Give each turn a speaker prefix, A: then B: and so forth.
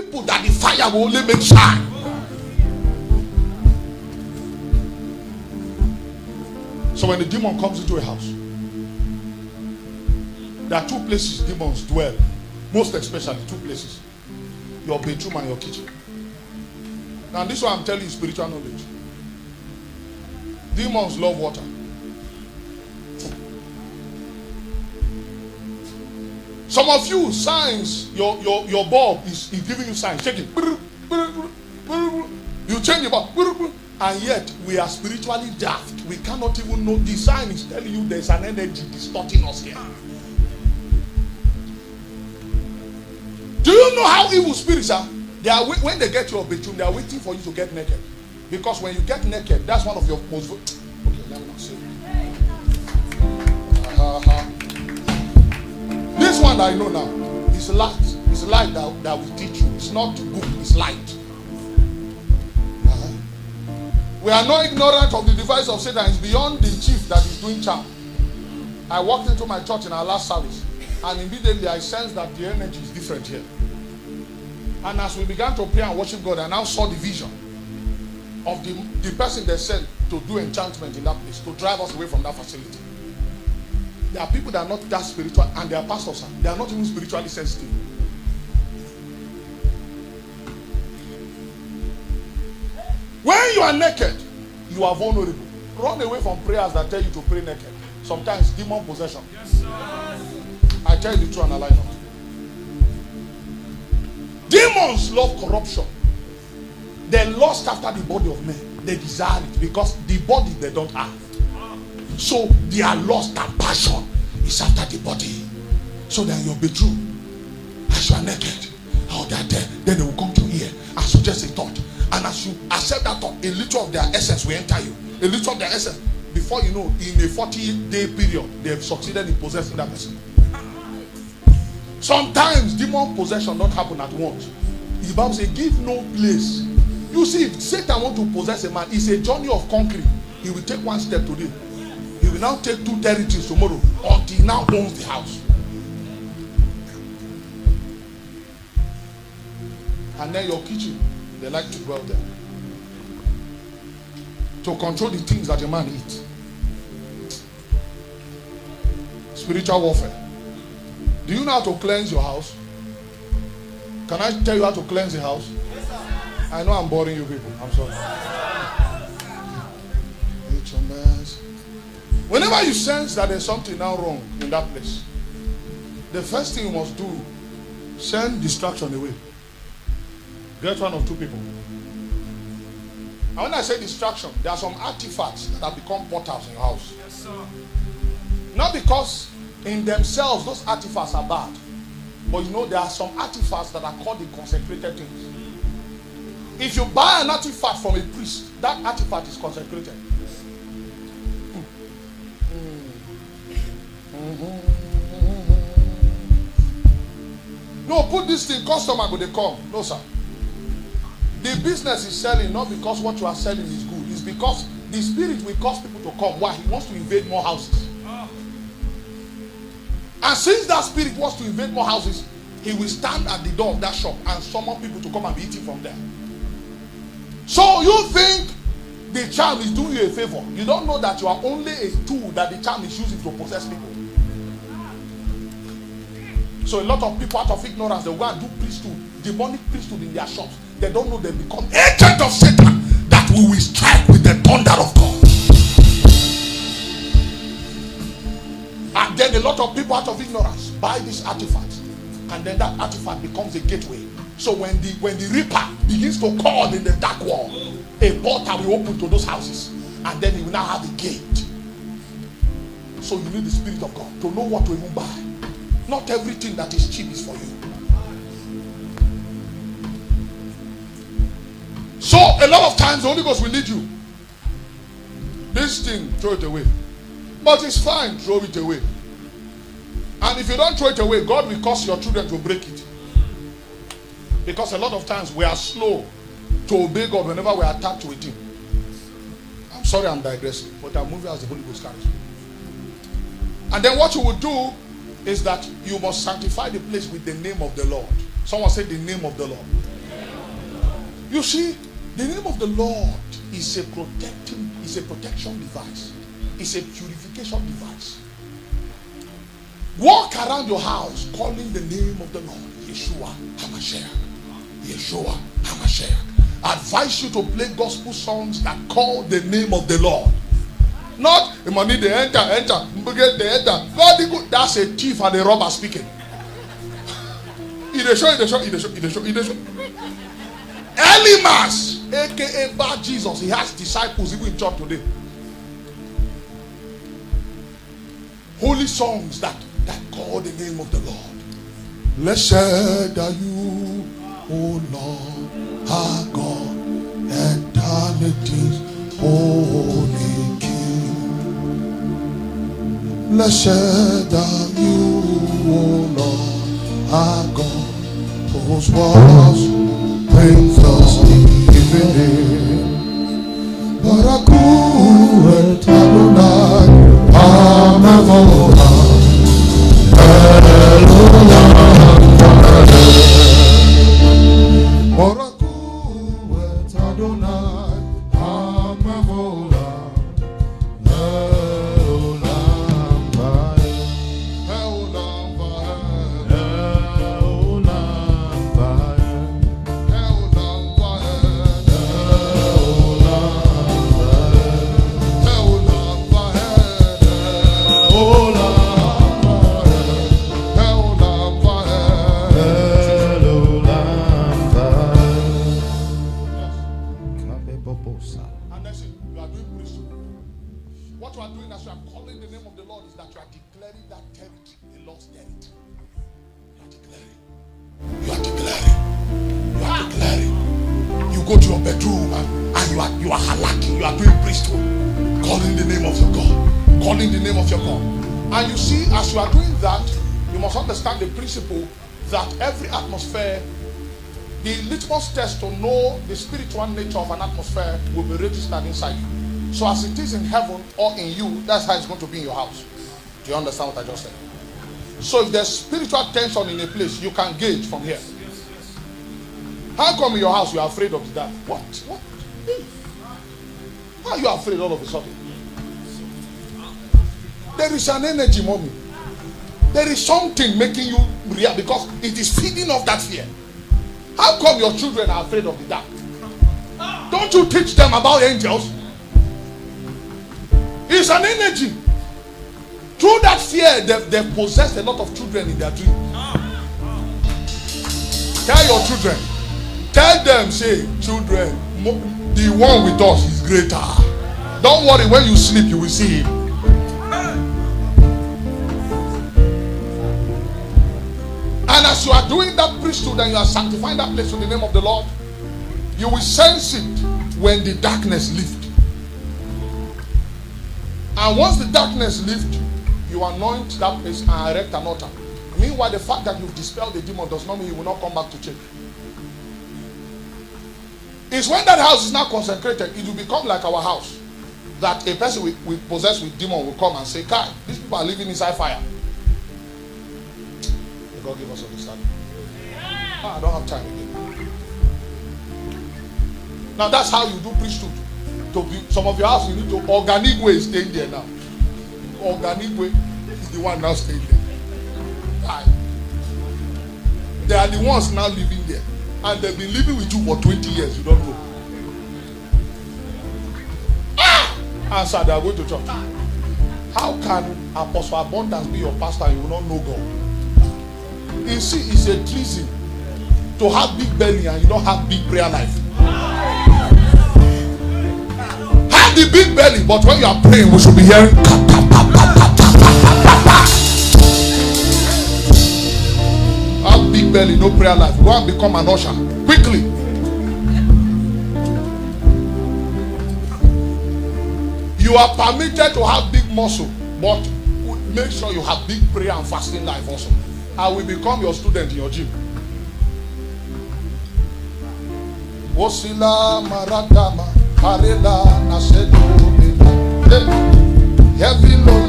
A: people that the fire will only make shine. So when the demon comes into a house, there are two places demons dwell. Most especially two places. Your bedroom and your kitchen. Now this one I'm telling you spiritual knowledge. Demons love water. Some of you, signs, your bulb is giving you signs, shaking. You change your bulb. And yet we are spiritually daft. We cannot even know. The sign is telling you there's an energy distorting us here. Do you know how evil spirits are? They are when they get to your bedroom, they are waiting for you to get naked. Because when you get naked, that's one of your most. Okay, let me not say it. This one that I know now is light. It's light that will teach you. It's not book, it's light. We are not ignorant of the device of Satan. It's beyond the chief that is doing charm. I walked into my church in our last service, and immediately I sensed that the energy is different here. And as we began to pray and worship God, I now saw the vision of the person they sent to do enchantment in that place, to drive us away from that facility. There are people that are not that spiritual, and they are pastors. They are not even spiritually sensitive. When you are naked, you are vulnerable. Run away from prayers that tell you to pray naked. Sometimes demon possession. Yes, sir. I tell you the truth and I lie not. Demons love corruption. They lust after the body of men. They desire it because the body they don't have. So their lust and passion is after the body. So they're in your bedroom, as you are naked, oh, they're there. Then they will come to you here and suggest a thought. And as you accept that thought, a little of their essence will enter you. A little of their essence. Before you know, in a 40-day period, they have succeeded in possessing that person. Sometimes demon possession don't happen at once. The Bible says, give no place. You see, if Satan wants to possess a man, it's a journey of conquering. He will take one step today. He will now take 2 territories tomorrow until he now owns the house. And then your kitchen, they like to dwell there. To control the things that a man eats. Spiritual warfare. Do you know how to cleanse your house? Can I tell you how to cleanse the house? Yes, sir. I know I'm boring you people. I'm sorry. Whenever you sense that there's something now wrong in that place, the first thing you must do, send distraction away. Get one or 2 people. And when I say distraction, there are some artifacts that have become portals in your house. Yes, sir. Not because in themselves those artifacts are bad, but you know there are some artifacts that are called the consecrated things. If you buy an artifact from a priest, that artifact is consecrated. No, put this thing, customer go they come. No, sir. The business is selling not because what you are selling is good. It's because the spirit will cause people to come. Why? He wants to invade more houses. And since that spirit wants to invade more houses, he will stand at the door of that shop and summon people to come and be eating from there. So you think the charm is doing you a favor. You don't know that you are only a tool that the charm is using to possess people. So a lot of people out of ignorance, they go and do priesthood, demonic priesthood in their shops. They don't know they become agents of Satan that we will strike with the thunder of God. And then a lot of people out of ignorance buy this artifact, and then that artifact becomes a gateway. So when the reaper begins to call in the dark world, a portal will open to those houses, and then he will now have a gate. So you need the Spirit of God to know what to even buy. Not everything that is cheap is for you. So a lot of times the Holy Ghost will lead you. This thing, throw it away. But it's fine, throw it away. And if you don't throw it away, God will cause your children to break it. Because a lot of times we are slow to obey God whenever we are attached to a thing. I'm sorry I'm digressing, but I'm moving as the Holy Ghost carries me. And then what you will do is that you must sanctify the place with the name of the Lord. Someone say the name of the Lord. You see, the name of the Lord is a protection device. It's a purification device. Walk around your house calling the name of the Lord. Yeshua HaMashiach. Yeshua HaMashiach. I advise you to play gospel songs that call the name of the Lord. Not the money they enter. They enter. God, that's a thief and a robber speaking. Elimas, aka Bar Jesus, he has disciples even in church today. Holy songs that call the name of the Lord. Blessed are you, O Lord, our God, eternity's holy King. Blessed are you, O Lord, our God, whose words brings us evening. Baraku et Adonai, Amavola, Baraku et Adonai, Amavola, what you are doing as you are calling the name of the Lord is that you are declaring that territory, the Lord's territory. You are declaring. You go to your bedroom and you are halaki. You are doing priesthood, calling the name of your God, calling the name of your God. And you see, as you are doing that, you must understand the principle that every atmosphere, the litmus test to know the spiritual nature of an atmosphere will be registered inside you. So as it is in heaven or in you, that's how it's going to be in your house. Do you understand what I just said? So if there's spiritual tension in a place, you can gauge from here. How come in your house you are afraid of the dark? What? Why are you afraid all of a sudden? There is an energy, mommy. There is something making you react because it is feeding off that fear. How come your children are afraid of the dark? Don't you teach them about angels? It's an energy. Through that fear, they've possessed a lot of children in their dream. Tell your children. Tell them, say, children, the one with us is greater. Don't worry, when you sleep, you will see him. And as you are doing that priesthood and you are sanctifying that place in the name of the Lord, you will sense it when the darkness lifts. And once the darkness lifts, you anoint that place and erect an altar. Meanwhile, the fact that you've dispelled the demon does not mean he will not come back to check. It's when that house is now consecrated, it will become like our house. That a person we possessed with demon will come and say, Kai, these people are living inside fire. May God give us understanding. I don't have time again. Now that's how you do priesthood. Some of your house, you need to organic way staying there now. Organic way is the one now staying there. Why? They are the ones now living there. And they've been living with you for 20 years. You don't know. Answer, they are going to church. How can Apostle Abundance be your pastor and you will not know God? You see, it's a treason to have big belly and you don't have big prayer life. Have the big belly, but when you are praying, we should be hearing. Have big belly, no prayer life. Go and become an usher quickly. You are permitted to have big muscle, but make sure you have big prayer and fasting life also. I will become your student in your gym. Osila maradama, parela nasedo, heavy load.